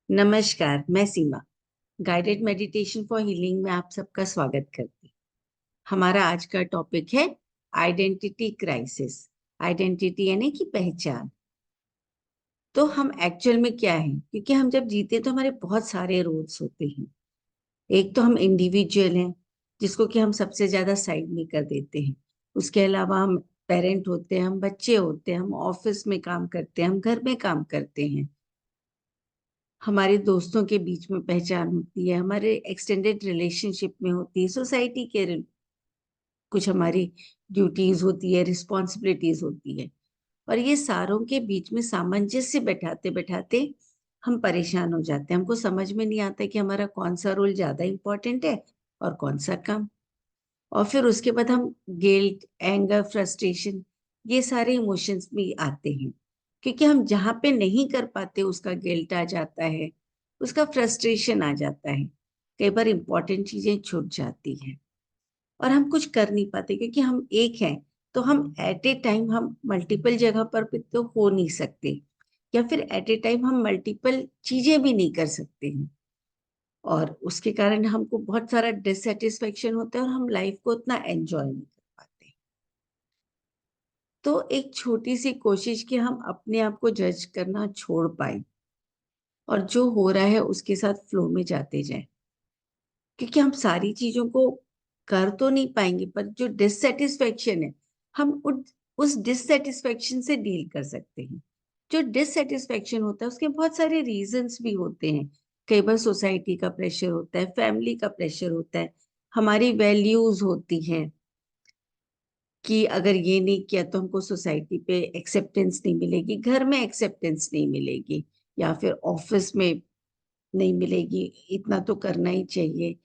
नमस्कार, मैं सीमा। Guided meditation for healing में आप सबका स्वागत करती हूँ। हमारा आज का टॉपिक है आइडेंटिटी क्राइसिस। आइडेंटिटी यानी कि पहचान। तो हम एक्चुअल में क्या हैं? क्योंकि हम जब जीते हैं तो हमारे बहुत सारे रोल्स होते हैं। एक तो हम इंडिविजुअल हैं, जिसको कि हम सबसे ज्यादा साइड में कर देते हैं। उसके अलावा हम पेरेंट होते हैं, हम बच्चे होते हैं, हम ऑफिस में काम करते हैं, हम घर में काम करते हैं। हमारे दोस्तों के बीच में पहचान होती है, हमारे एक्सटेंडेड रिलेशनशिप में होती है, सोसाइटी के कुछ हमारी ड्यूटीज होती है, रिस्पॉन्सिबिलिटीज होती है। और ये सारों के बीच में सामंजस्य बैठाते बैठाते हम परेशान हो जाते हैं। हमको समझ में नहीं आता कि हमारा कौन सा रोल ज्यादा इम्पोर्टेंट है और कौन सा कम। और फिर उसके बाद हम गिल्ट, एंगर, फ्रस्ट्रेशन, ये सारे इमोशंस भी आते हैं। क्योंकि हम जहाँ पे नहीं कर पाते उसका गिल्ट आ जाता है, उसका फ्रस्ट्रेशन आ जाता है। कई बार इंपॉर्टेंट चीजें छूट जाती हैं और हम कुछ कर नहीं पाते, क्योंकि हम एक हैं। तो हम एट ए टाइम हम मल्टीपल जगह पर भी तो हो नहीं सकते, या फिर एट ए टाइम हम मल्टीपल चीजें भी नहीं कर सकते हैं। और उसके कारण हमको बहुत सारा डिससेटिस्फेक्शन होता है और हम लाइफ को उतना एंजॉय नहीं कर पाते। तो एक छोटी सी कोशिश कि हम अपने आप को जज करना छोड़ पाए और जो हो रहा है उसके साथ फ्लो में जाते जाएं। क्योंकि हम सारी चीजों को कर तो नहीं पाएंगे, पर जो डिससेटिस्फेक्शन है, हम उस डिससेटिस्फेक्शन से डील कर सकते हैं। जो डिससेटिस्फेक्शन होता है उसके बहुत सारे रीजंस भी होते हैं। कई बार सोसाइटी का प्रेशर होता है, फैमिली का प्रेशर होता है, हमारी वैल्यूज होती हैं कि अगर ये नहीं किया तो हमको सोसाइटी पे एक्सेप्टेंस नहीं मिलेगी, घर में एक्सेप्टेंस नहीं मिलेगी, या फिर ऑफिस में नहीं मिलेगी। इतना तो करना ही चाहिए,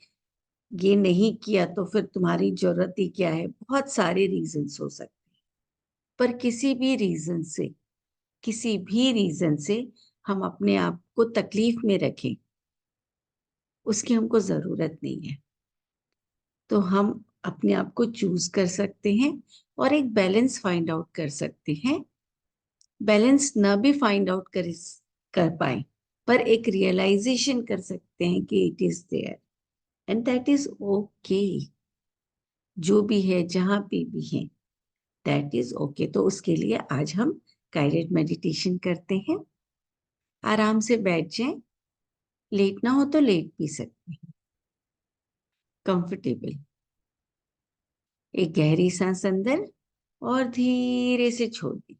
ये नहीं किया तो फिर तुम्हारी जरूरत ही क्या है। बहुत सारे रीजंस हो सकते हैं, पर किसी भी रीजन से हम अपने आप को तकलीफ में रखें, उसकी हमको जरूरत नहीं है। तो हम अपने आप को चूज कर सकते हैं और एक बैलेंस फाइंड आउट कर सकते हैं। बैलेंस ना भी फाइंड आउट कर पाए, पर एक रियलाइजेशन कर सकते हैं कि it is there and that is okay. जो भी है, जहां पे भी है, दैट इज ओके। तो उसके लिए आज हम गाइडेड मेडिटेशन करते हैं। आराम से बैठ जाएं। लेटना हो तो लेट भी सकते हैं, कंफर्टेबल। एक गहरी सांस अंदर और धीरे से छोड़ दी।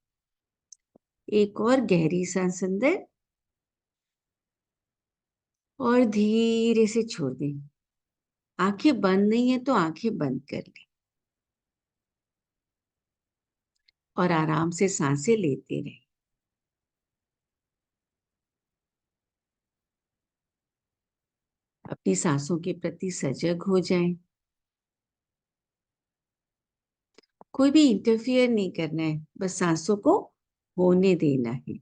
एक और गहरी सांस अंदर और धीरे से छोड़ दी। आंखें बंद नहीं है तो आंखें बंद कर ली और आराम से सांसें लेते रहे। अपनी सांसों के प्रति सजग हो जाएं। कोई भी इंटरफियर नहीं करना है, बस सांसों को होने देना है।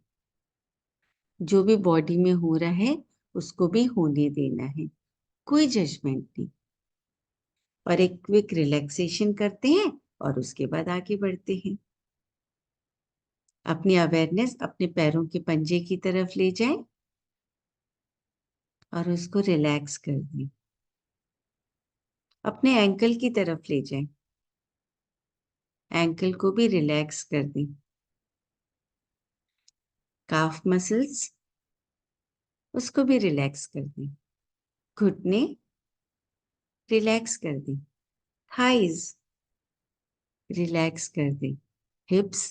जो भी बॉडी में हो रहा है उसको भी होने देना है, कोई जजमेंट नहीं। और एक क्विक रिलैक्सेशन करते हैं और उसके बाद आगे बढ़ते हैं। अपनी अवेयरनेस अपने पैरों के पंजे की तरफ ले जाएं और उसको रिलैक्स कर दें। अपने एंकल की तरफ ले जाएं, एंकल को भी रिलैक्स कर दें। काफ मसल्स, उसको भी रिलैक्स कर दें। घुटने रिलैक्स कर दें। थाइज रिलैक्स कर दें। हिप्स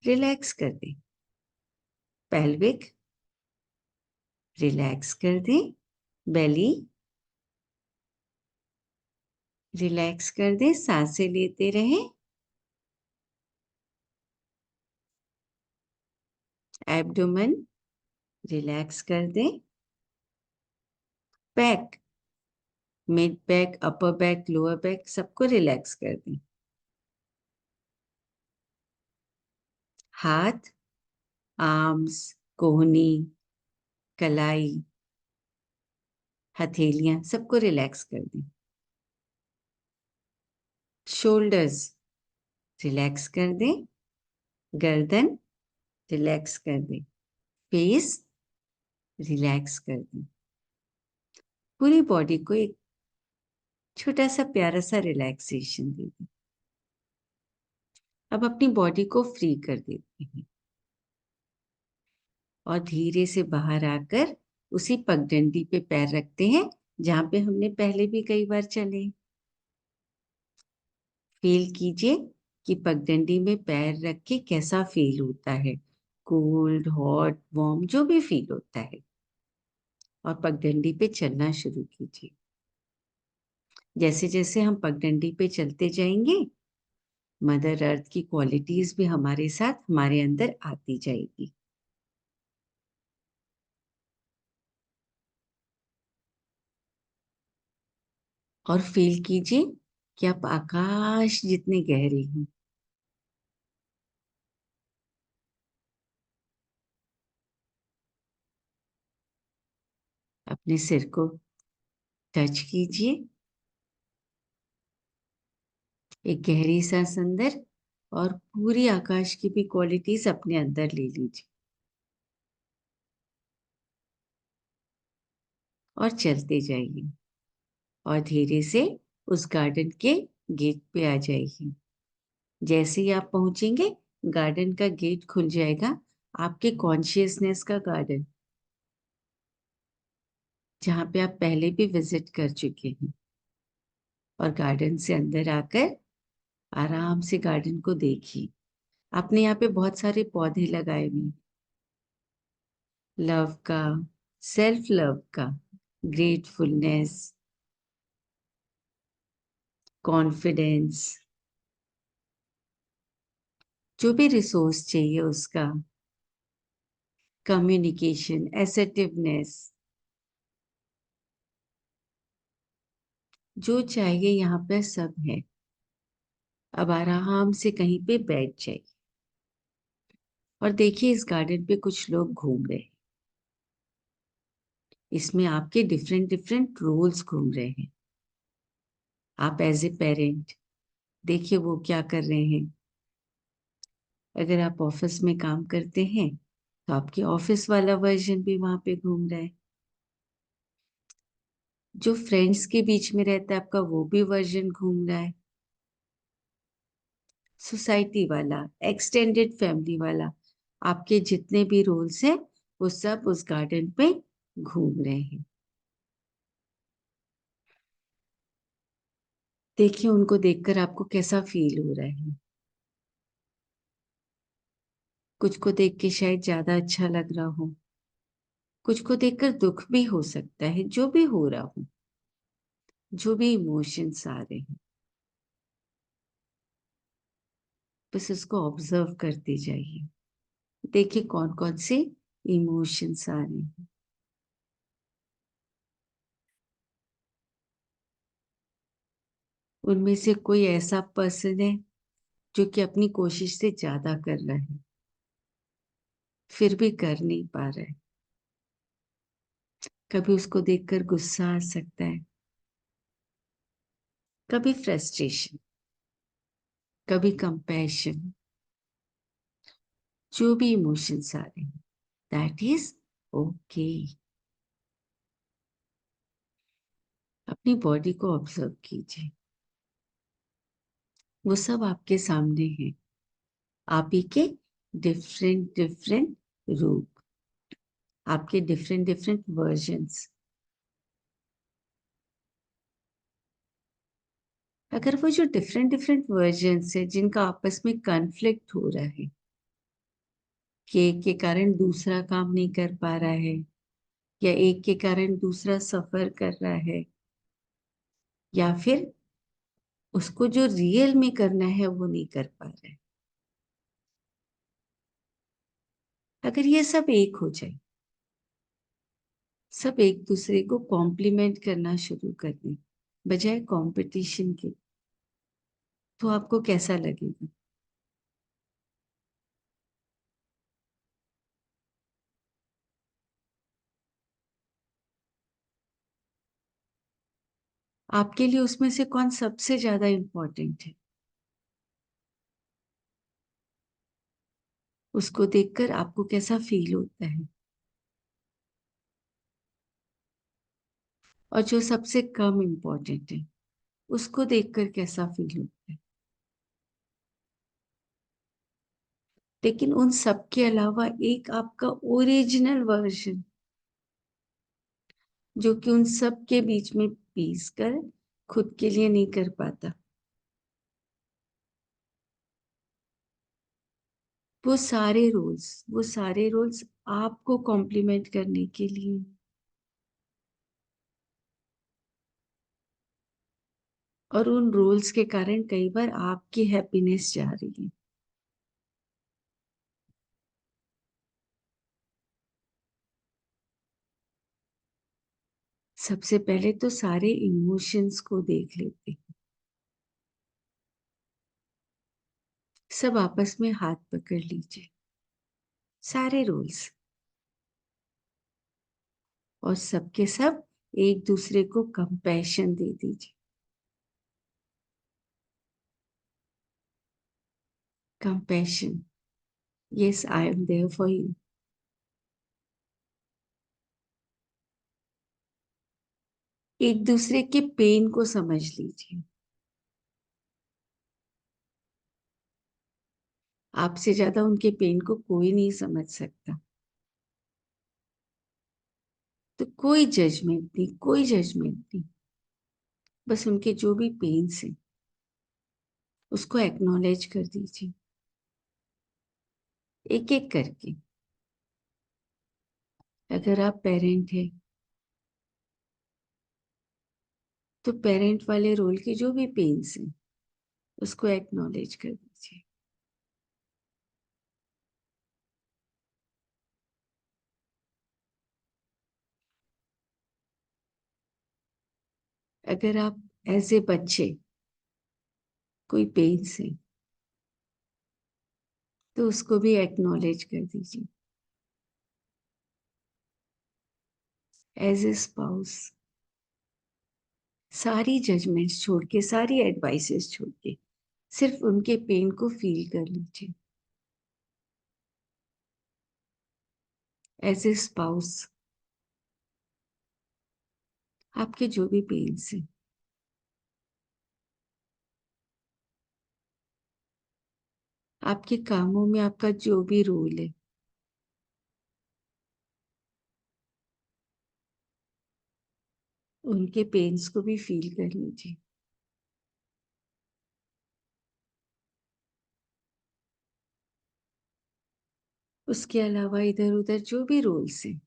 रिलैक्स कर दें। पेल्विक रिलैक्स कर दें। बेली रिलैक्स कर दें। सांसें लेते रहें। एब्डोमेन रिलैक्स कर दें। Back, mid back, upper back, lower back, सबको रिलैक्स कर दें। हाथ, आर्म्स, कोहनी, कलाई, हथेलियां, सबको रिलैक्स कर दें। शोल्डर्स रिलैक्स कर दें। गर्दन रिलैक्स कर दें। फेस रिलैक्स कर दें। पूरी बॉडी को एक छोटा सा प्यारा सा रिलैक्सेशन दे दें। अब अपनी बॉडी को फ्री कर देते हैं और धीरे से बाहर आकर उसी पगडंडी पे पैर रखते हैं जहां पे हमने पहले भी कई बार चले। फील कीजिए कि पगडंडी में पैर रख के कैसा फील होता है, कोल्ड, हॉट, वार्म, जो भी फील होता है। और पगडंडी पे चलना शुरू कीजिए। जैसे जैसे हम पगडंडी पे चलते जाएंगे, मदर अर्थ की क्वालिटीज भी हमारे साथ हमारे अंदर आती जाएगी। और फील कीजिए कि आप आकाश जितने गहरे हैं। अपने सिर को टच कीजिए, एक गहरी सांस अंदर, और पूरी आकाश की भी क्वालिटीज अपने अंदर ले लीजिए और चलते जाइए। और धीरे से उस गार्डन के गेट पे आ जाइए। जैसे ही आप पहुंचेंगे, गार्डन का गेट खुल जाएगा, आपके कॉन्शियसनेस का गार्डन, जहाँ पे आप पहले भी विजिट कर चुके हैं। और गार्डन से अंदर आकर आराम से गार्डन को देखिए। आपने यहाँ पे बहुत सारे पौधे लगाए हुए हैं। लव का, सेल्फ लव का, ग्रेटफुलनेस, कॉन्फिडेंस, जो भी रिसोर्स चाहिए उसका, कम्युनिकेशन, एसर्टिवनेस, जो चाहिए यहाँ पे सब है। अब आराम से कहीं पे बैठ जाइए और देखिए इस गार्डन पे कुछ लोग घूम रहे हैं। इसमें आपके डिफरेंट डिफरेंट रोल्स घूम रहे हैं। आप एज ए पेरेंट देखिए वो क्या कर रहे हैं। अगर आप ऑफिस में काम करते हैं तो आपके ऑफिस वाला वर्जन भी वहां पे घूम रहा है। जो फ्रेंड्स के बीच में रहता है आपका, वो भी वर्जन घूम रहा है। सोसाइटी वाला, एक्सटेंडेड फैमिली वाला, आपके जितने भी रोल्स हैं वो सब उस गार्डन पे घूम रहे हैं। देखिए उनको देखकर आपको कैसा फील हो रहा है। कुछ को देख के शायद ज्यादा अच्छा लग रहा हो, कुछ को देखकर दुख भी हो सकता है। जो भी हो रहा हो, जो भी इमोशंस आ रहे हैं, बस उसको ऑब्जर्व करते जाइए। देखिए कौन कौन से इमोशंस आ रहे हैं। उनमें से कोई ऐसा पर्सन है जो कि अपनी कोशिश से ज्यादा कर रहा है, फिर भी कर नहीं पा रहा है। कभी उसको देखकर गुस्सा आ सकता है, कभी फ्रस्ट्रेशन, कभी कंपैशन। जो भी इमोशंस आ रहे हैं, दैट इज ओके। अपनी बॉडी को ऑब्जर्व कीजिए। वो सब आपके सामने है, आप ही के डिफरेंट डिफरेंट रूप, आपके डिफरेंट डिफरेंट वर्जन्स। अगर वो जो डिफरेंट डिफरेंट वर्जन्स है जिनका आपस में कॉन्फ्लिक्ट हो रहा है, कि एक के कारण दूसरा काम नहीं कर पा रहा है, या एक के कारण दूसरा सफर कर रहा है, या फिर उसको जो रियल में करना है वो नहीं कर पा रहा है, अगर ये सब एक हो जाए, सब एक दूसरे को कॉम्प्लीमेंट करना शुरू कर दें बजाय कंपटीशन के, तो आपको कैसा लगेगा? आपके लिए उसमें से कौन सबसे ज्यादा इंपॉर्टेंट है? उसको देखकर आपको कैसा फील होता है? और जो सबसे कम इम्पोर्टेंट है उसको देखकर कैसा फील होता है। लेकिन उन सब के अलावा एक आपका ओरिजिनल वर्जन जो कि उन सब के बीच में पीस कर खुद के लिए नहीं कर पाता, वो सारे रोल्स आपको कॉम्प्लीमेंट करने के लिए। और उन रोल्स के कारण कई बार आपकी हैप्पीनेस जा रही है। सबसे पहले तो सारे इमोशंस को देख लेते हैं। सब आपस में हाथ पकड़ लीजिए, सारे रोल्स, और सबके सब एक दूसरे को कंपैशन दे दीजिए। Compassion, yes I am there for you. एक दूसरे के पेन को समझ लीजिए। आपसे ज्यादा उनके पेन को कोई नहीं समझ सकता। तो कोई जजमेंट नहीं, कोई जजमेंट नहीं, बस उनके जो भी पेन्स हैं उसको एक्नॉलेज कर दीजिए, एक एक करके। अगर आप पेरेंट हैं तो पेरेंट वाले रोल के जो भी पेन्स हैं उसको एक्नॉलेज कर दीजिए। अगर आप एज ए बच्चे कोई पेन्स है तो उसको भी एक्नॉलेज कर दीजिए। एज ए स्पाउस सारी जजमेंट्स छोड़ के, सारी एडवाइसेस छोड़ के सिर्फ उनके पेन को फील कर लीजिए। एज ए स्पाउस आपके जो भी पेन्स हैं, आपके कामों में आपका जो भी रोल है, उनके पेन्स को भी फील कर लीजिए। उसके अलावा इधर उधर जो भी रोल्स हैं,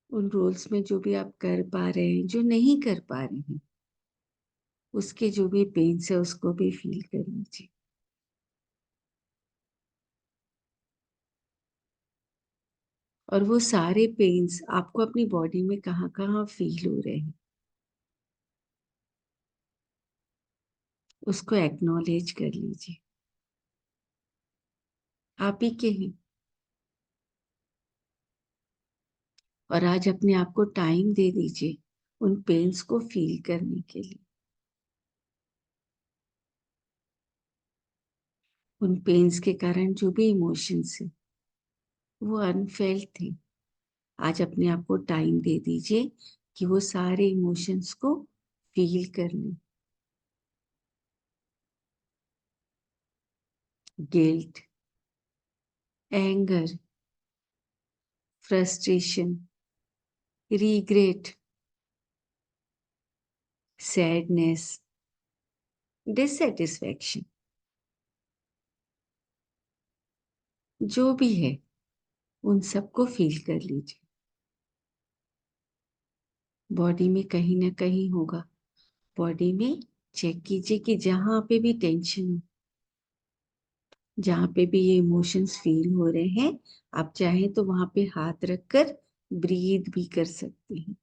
उन रोल्स में जो भी आप कर पा रहे हैं, जो नहीं कर पा रहे हैं, उसके जो भी पेन्स है उसको भी फील कर लीजिए। और वो सारे पेन्स आपको अपनी बॉडी में कहाँ कहाँ फील हो रहे हैं उसको एक्नॉलेज कर लीजिए। आप ही के हैं। और आज अपने आप को टाइम दे दीजिए उन पेन्स को फील करने के लिए। उन पेन्स के कारण जो भी इमोशंस है वो अनफेल्ट थे। आज अपने आप को टाइम दे दीजिए कि वो सारे इमोशंस को फील कर लें। Guilt, anger, frustration, regret, sadness, dissatisfaction, जो भी है उन सबको फील कर लीजिए। बॉडी में कहीं ना कहीं होगा, बॉडी में चेक कीजिए कि जहां पे भी टेंशन हो, जहां पे भी ये इमोशंस फील हो रहे हैं, आप चाहें तो वहां पे हाथ रखकर ब्रीथ भी कर सकते हैं।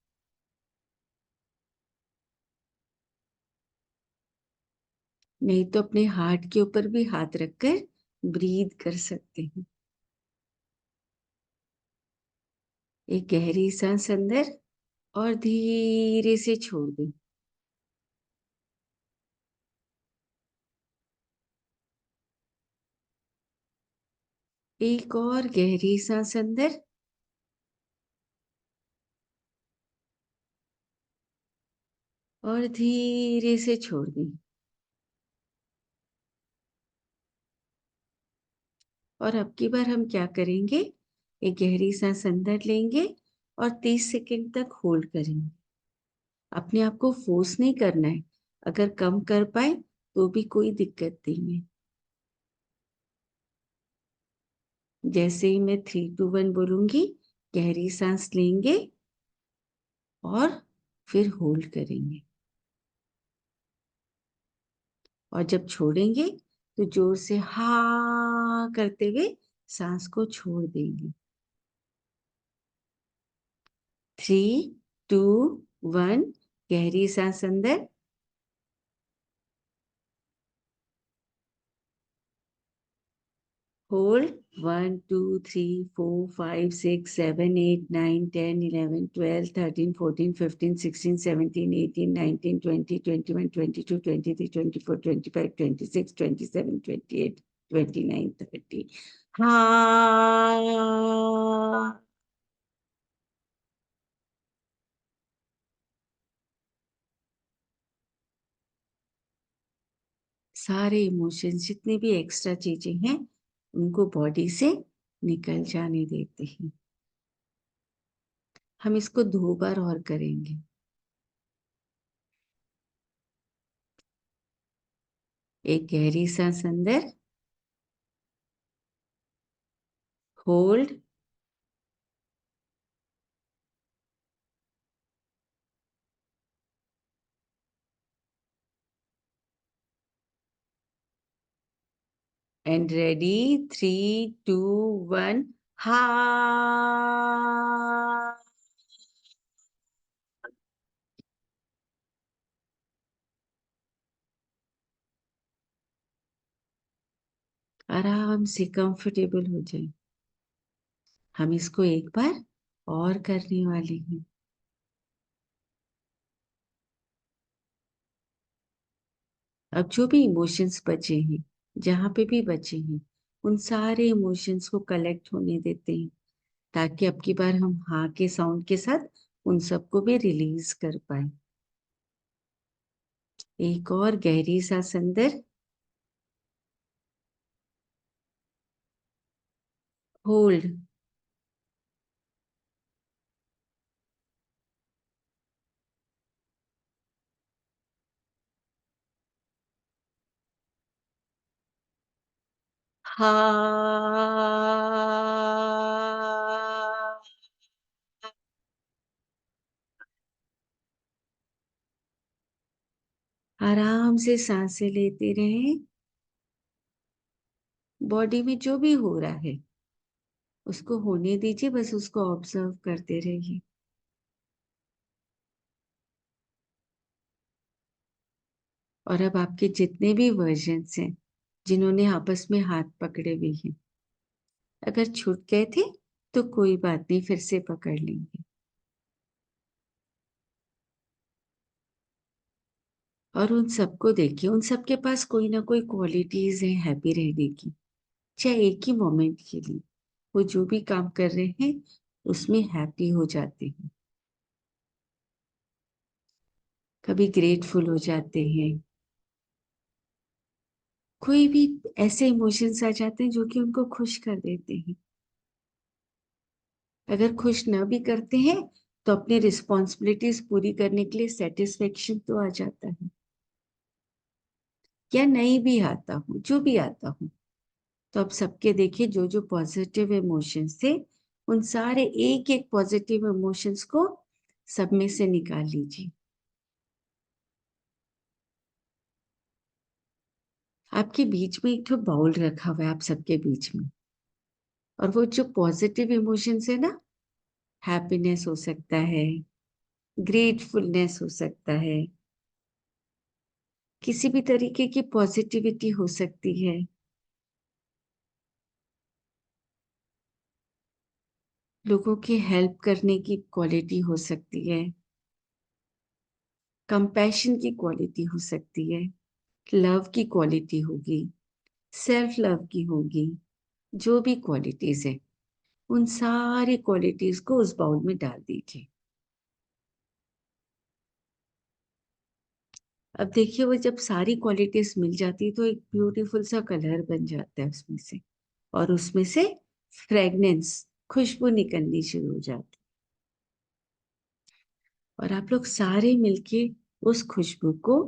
नहीं तो अपने हार्ट के ऊपर भी हाथ रखकर ब्रीथ कर सकते हैं। एक गहरी सांस अंदर और धीरे से छोड़ दें। एक और गहरी सांस अंदर और धीरे से छोड़ दें। और अब की बार हम क्या करेंगे, एक गहरी सांस अंदर लेंगे और 30 सेकंड तक होल्ड करेंगे। अपने आप को फोर्स नहीं करना है, अगर कम कर पाए तो भी कोई दिक्कत नहीं है। जैसे ही मैं 3 2 1 बोलूंगी, गहरी सांस लेंगे और फिर होल्ड करेंगे, और जब छोड़ेंगे तो जोर से हा करते हुए सांस को छोड़ देंगे। 3 2 1, गहरी सांस अंदर, होल्ड, 1 2 3 4 5 6 7 8 9 10 11 12 13 14 15 16 17 18 19 20 21 22 23 24 25 26 27 28 29 30। हाँ। सारे इमोशंस जितने भी एक्स्ट्रा चीजें हैं उनको बॉडी से निकल जाने देते हैं। हम इसको 2 बार और करेंगे। एक गहरी सांस अंदर, होल्ड, एंड रेडी, 3 2 1, हा। आराम से कंफर्टेबल हो जाए। हम इसको एक बार और करने वाले हैं। अब जो भी इमोशंस बचे हैं, जहां पे भी बचे हैं, उन सारे इमोशंस को कलेक्ट होने देते हैं, ताकि अब की बार हम हाँ के साउंड के साथ उन सबको भी रिलीज कर पाए। एक और गहरी सांस अंदर, होल्ड, हाँ। आराम से सांसें लेते रहें। बॉडी में जो भी हो रहा है उसको होने दीजिए, बस उसको ऑब्जर्व करते रहिए। और अब आपके जितने भी वर्जन्स हैं जिन्होंने आपस में हाथ पकड़े हुए हैं, अगर छूट गए थे तो कोई बात नहीं, फिर से पकड़ लेंगे। और उन सबको देखिए, उन सबके पास कोई ना कोई क्वालिटीज है हैप्पी रहने की, चाहे एक ही मोमेंट के लिए। वो जो भी काम कर रहे हैं उसमें हैप्पी हो जाते हैं, कभी ग्रेटफुल हो जाते हैं, कोई भी ऐसे इमोशंस आ जाते हैं जो कि उनको खुश कर देते हैं। अगर खुश न भी करते हैं तो अपनी रिस्पॉन्सिबिलिटीज पूरी करने के लिए सेटिस्फेक्शन तो आ जाता है। या नहीं भी आता हूँ, जो भी आता हूँ, तो अब सबके देखिए जो जो पॉजिटिव इमोशंस थे, उन सारे एक एक पॉजिटिव इमोशंस को सब में से निकाल लीजिए। आपके बीच में एक तो बाउल रखा हुआ है, आप सबके बीच में, और वो जो पॉजिटिव इमोशंस है ना, हैप्पीनेस हो सकता है, ग्रेटफुलनेस हो सकता है, किसी भी तरीके की पॉजिटिविटी हो सकती है, लोगों की हेल्प करने की क्वालिटी हो सकती है, कंपैशन की क्वालिटी हो सकती है, लव की क्वालिटी होगी, सेल्फ लव की होगी। जो भी क्वालिटीज है उन सारी क्वालिटीज को उस बाउल में डाल दीजिए। अब देखिए वो जब सारी क्वालिटीज मिल जाती है तो एक ब्यूटीफुल सा कलर बन जाता है उसमें से, और उसमें से फ्रेगनेंस, खुशबू निकलनी शुरू हो जाती है। और आप लोग सारे मिलके उस खुशबू को,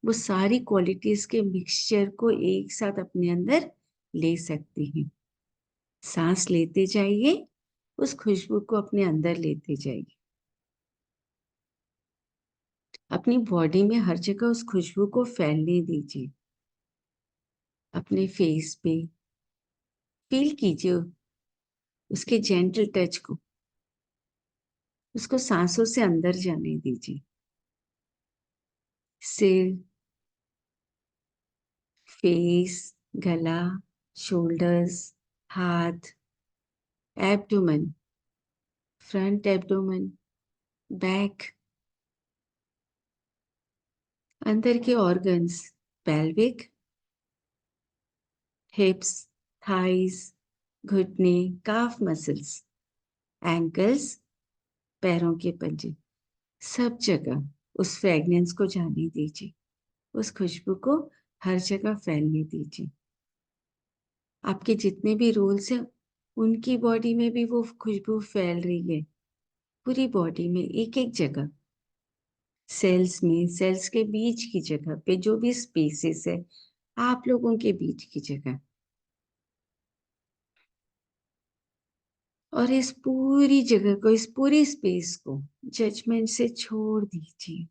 वो सारी क्वालिटीज के मिक्सचर को एक साथ अपने अंदर ले सकते हैं। सांस लेते जाइए, उस खुशबू को अपने अंदर लेते जाइए। अपनी बॉडी में हर जगह उस खुशबू को फैलने दीजिए। अपने फेस पे फील कीजिए उसके जेंटल टच को, उसको सांसों से अंदर जाने दीजिए। सिर, फेस, गला, शोल्डर्स, हाथ, एब्डोमेन, फ्रंट एब्डोमेन, बैक, अंदर के ऑर्गन्स, पेल्विक, हिप्स, थाइस, घुटने, काफ मसल्स, एंकल्स, पैरों के पंजे, सब जगह उस फ्रेगनेंस को जाने दीजिए। उस खुशबू को हर जगह फैलने दीजिए। आपके जितने भी रोल्स हैं उनकी बॉडी में भी वो खुशबू फैल रही है, पूरी बॉडी में, एक एक जगह, सेल्स में, सेल्स के बीच की जगह पे जो भी स्पेसेस है, आप लोगों के बीच की जगह। और इस पूरी जगह को, इस पूरी स्पेस को जजमेंट से छोड़ दीजिए।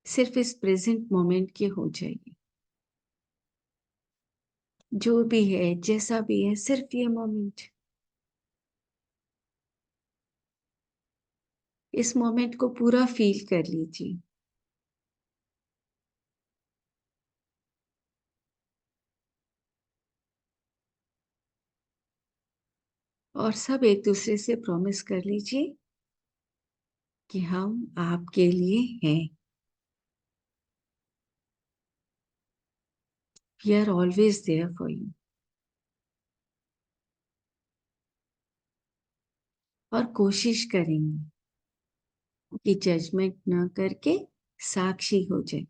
सिर्फ इस प्रेजेंट मोमेंट के हो जाइए। जो भी है, जैसा भी है, सिर्फ ये मोमेंट, इस मोमेंट को पूरा फील कर लीजिए। और सब एक दूसरे से प्रॉमिस कर लीजिए कि हम आपके लिए हैं। We are always there for you. और कोशिश करेंगे कि जजमेंट न करके साक्षी हो जाए,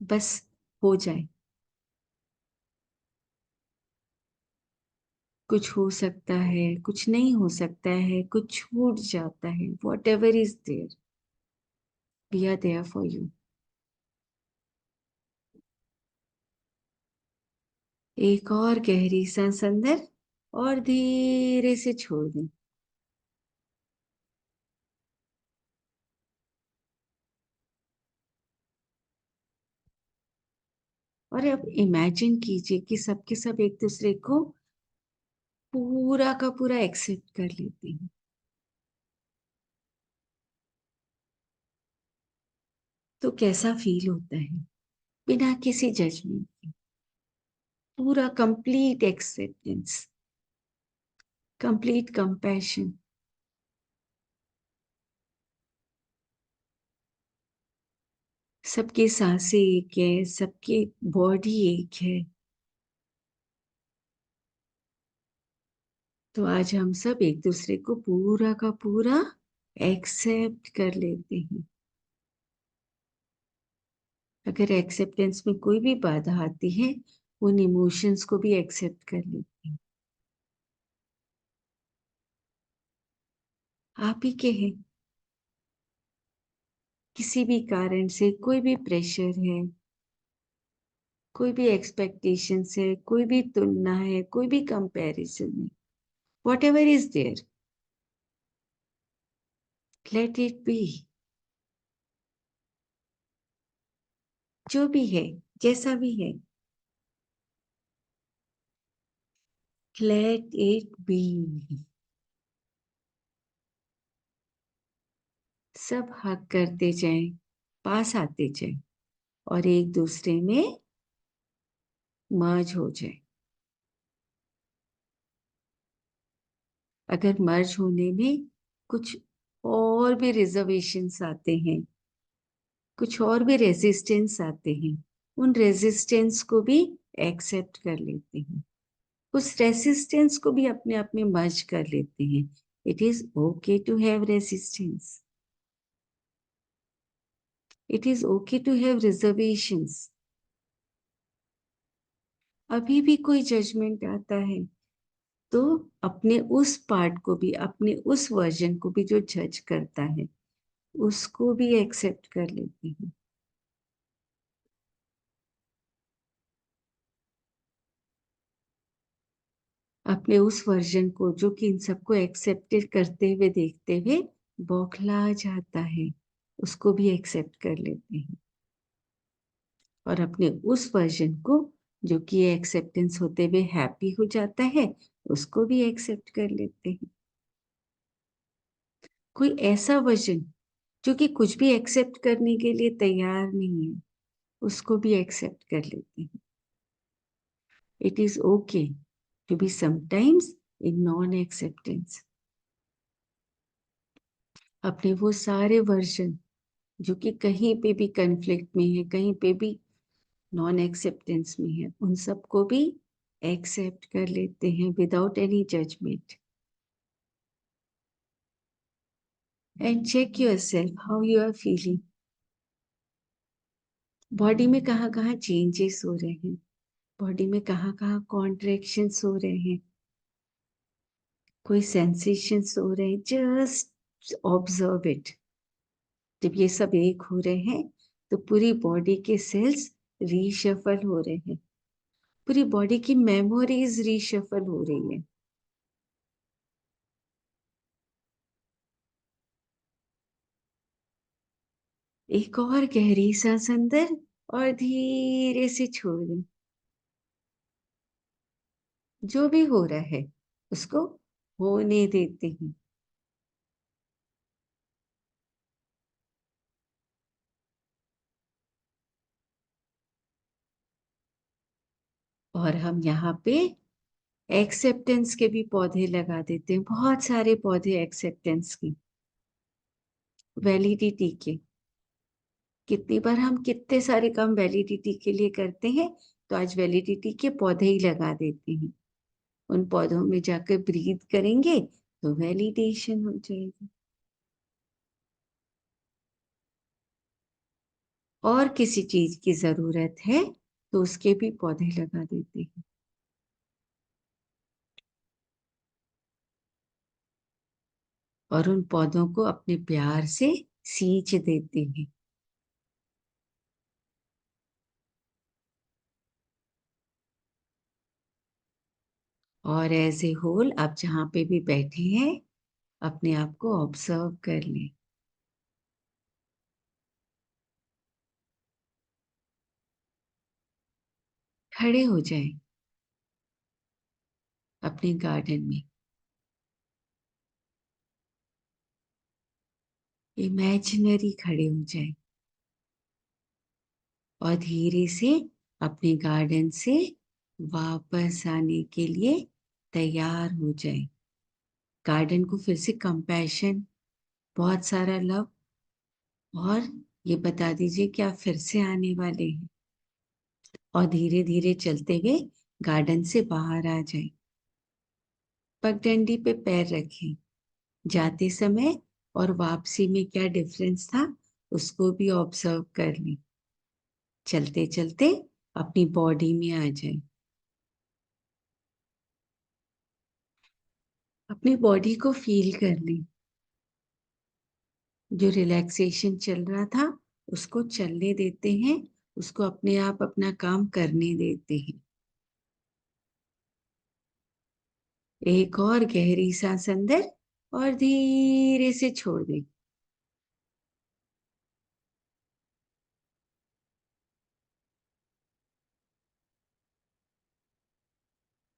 बस हो जाए। कुछ हो सकता है, कुछ नहीं हो सकता है, कुछ छूट जाता है, whatever is there, we are there for you. एक और गहरी सांस अंदर और धीरे से छोड़ दें। और अब इमेजिन कीजिए कि सबके सब एक दूसरे को पूरा का पूरा एक्सेप्ट कर लेते हैं। तो कैसा फील होता है? बिना किसी जजमेंट के, पूरा कंप्लीट एक्सेप्टेंस, कंप्लीट कंपैशन। सबकी सांसें एक है, सबकी बॉडी एक है। तो आज हम सब एक दूसरे को पूरा का पूरा एक्सेप्ट कर लेते हैं। अगर एक्सेप्टेंस में कोई भी बाधा आती है, उन इमोशंस को भी एक्सेप्ट कर लेते हैं। आप ही के हैं। किसी भी कारण से कोई भी प्रेशर है, कोई भी एक्सपेक्टेशंस है, कोई भी तुलना है, कोई भी कंपैरिजन है, whatever is there, let it be. जो भी है, जैसा भी है, लेट इट बी। सब हक करते जाएं, पास आते जाएं, और एक दूसरे में मर्ज हो जाए। अगर मर्ज होने में कुछ और भी रिजर्वेशंस आते हैं, कुछ और भी रेजिस्टेंस आते हैं, उन रेजिस्टेंस को भी एक्सेप्ट कर लेते हैं। उस रेसिस्टेंस को भी अपने आप में मर्ज कर लेते हैं। It is okay to have resistance. It is okay to have reservations. अभी भी कोई जजमेंट आता है तो अपने उस पार्ट को भी, अपने उस वर्जन को भी जो जज करता है उसको भी एक्सेप्ट कर लेती हूँ। अपने उस वर्जन को जो कि इन सबको एक्सेप्ट करते हुए देखते हुए बौखला जाता है, उसको भी एक्सेप्ट कर लेते हैं। और अपने उस वर्जन को जो कि एक्सेप्टेंस होते हुए हैप्पी हो जाता है, उसको भी एक्सेप्ट कर लेते हैं। कोई ऐसा वर्जन जो कि कुछ भी एक्सेप्ट करने के लिए तैयार नहीं है, उसको भी एक्सेप्ट कर लेते हैं। It is okay to be sometimes in non acceptance. अपने वो सारे वर्जन जो कि कहीं पे भी कन्फ्लिक्ट में है, कहीं पे भी नॉन एक्सेप्टेंस में है, उन सबको भी एक्सेप्ट कर लेते हैं without any judgement. And check yourself how you are feeling. Body में कहाँ कहाँ चेंजेस हो रहे हैं, बॉडी में कहाँ कहाँ कॉन्ट्रैक्शंस हो रहे हैं, कोई सेंसेशंस हो रहे हैं, जस्ट ऑब्जर्व इट। जब ये सब एक हो रहे हैं तो पूरी बॉडी के सेल्स रीशफल हो रहे हैं, पूरी बॉडी की मेमोरीज रीशफल हो रही है। एक और गहरी सांस अंदर और धीरे से छोड़ दें। जो भी हो रहा है उसको होने देते हैं। और हम यहाँ पे एक्सेप्टेंस के भी पौधे लगा देते हैं, बहुत सारे पौधे एक्सेप्टेंस की, वैलिडिटी के। कितनी बार हम कितने सारे काम वैलिडिटी के लिए करते हैं, तो आज वैलिडिटी के पौधे ही लगा देते हैं। उन पौधों में जाकर ब्रीथ करेंगे तो वैलिडेशन हो जाएगी। और किसी चीज की जरूरत है तो उसके भी पौधे लगा देते हैं। और उन पौधों को अपने प्यार से सींच देते हैं। और एज ए होल आप जहां पे भी बैठे हैं अपने आप को ऑब्जर्व कर लें। खड़े हो जाएं अपने गार्डन में, इमेजिनरी खड़े हो जाएं और धीरे से अपने गार्डन से वापस आने के लिए तैयार हो जाएं। गार्डन को फिर से कंपैशन, बहुत सारा लव, और ये बता दीजिए कि आप फिर से आने वाले हैं। और धीरे धीरे चलते हुए गार्डन से बाहर आ जाएं। पगडंडी पे पैर रखें। जाते समय और वापसी में क्या डिफरेंस था उसको भी ऑब्जर्व कर लें। चलते चलते अपनी बॉडी में आ जाए। अपनी बॉडी को फील कर लें। जो रिलैक्सेशन चल रहा था उसको चलने देते हैं, उसको अपने आप अपना काम करने देते हैं। एक और गहरी सांस अंदर और धीरे से छोड़ दें।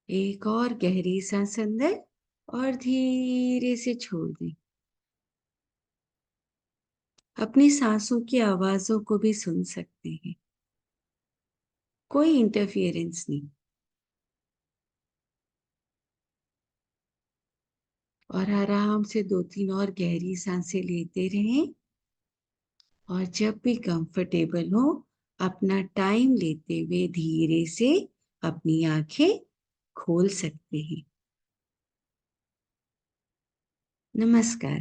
एक और गहरी सांस अंदर और धीरे से छोड़ दें। अपनी सांसों की आवाजों को भी सुन सकते हैं, कोई इंटरफियरेंस नहीं। और आराम से 2-3 और गहरी सांसें लेते रहें। और जब भी कंफर्टेबल हो अपना टाइम लेते हुए धीरे से अपनी आंखें खोल सकते हैं। नमस्कार।